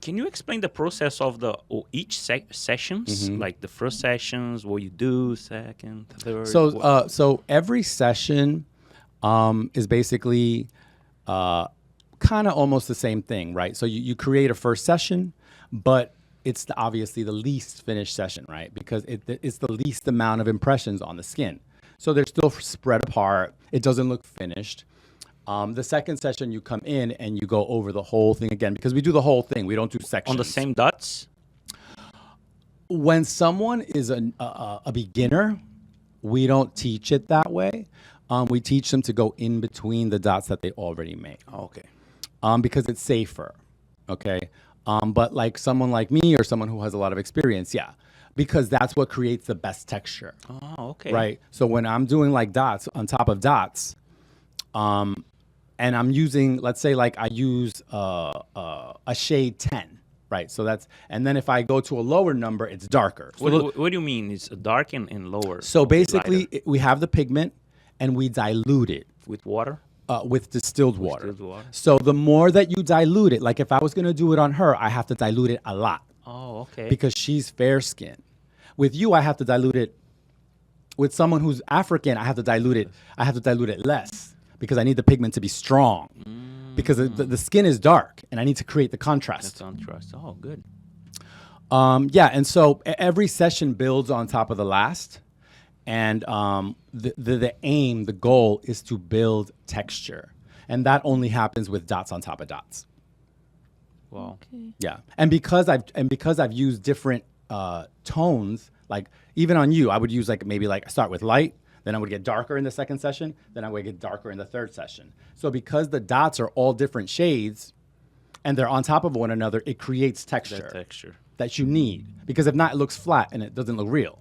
Can you explain the process of each sessions, like the first sessions, what you do, second, third? So every session is basically kind of almost the same thing, right? So you create a first session, but it's obviously the least finished session, right? Because it's the least amount of impressions on the skin. So they're still spread apart. It doesn't look finished. The second session, you come in and you go over the whole thing again, because we do the whole thing. We don't do sections. On the same dots? When someone is a beginner, we don't teach it that way. We teach them to go in between the dots that they already made. Oh, okay. Because it's safer, okay? But like someone like me or someone who has a lot of experience, yeah, because that's what creates the best texture. Oh, okay. Right? So when I'm doing like dots on top of dots, and I'm using, let's say like I use a shade 10, right? So that's, and then if I go to a lower number, it's darker. So What do you mean? It's dark and lower? so basically, we have the pigment and we dilute it. With water? With distilled water. Distilled water. So the more that you dilute it, like if I was going to do it on her, I have to dilute it a lot. Oh, okay. Because she's fair skinned. With you, I have to dilute it. With someone who's African, I have to dilute it. I have to dilute it less because I need the pigment to be strong. Because the skin is dark and I need to create the contrast. The contrast. Oh, good. Yeah, and so every session builds on top of the last. And the aim, the goal is to build texture. And that only happens with dots on top of dots. Wow. Okay. Yeah. And because I've used different tones, like even on you, I would use like maybe like start with light, then I would get darker in the second session, then I would get darker in the third session. So because the dots are all different shades and they're on top of one another, it creates texture. That texture. That you need. Because if not, it looks flat and it doesn't look real.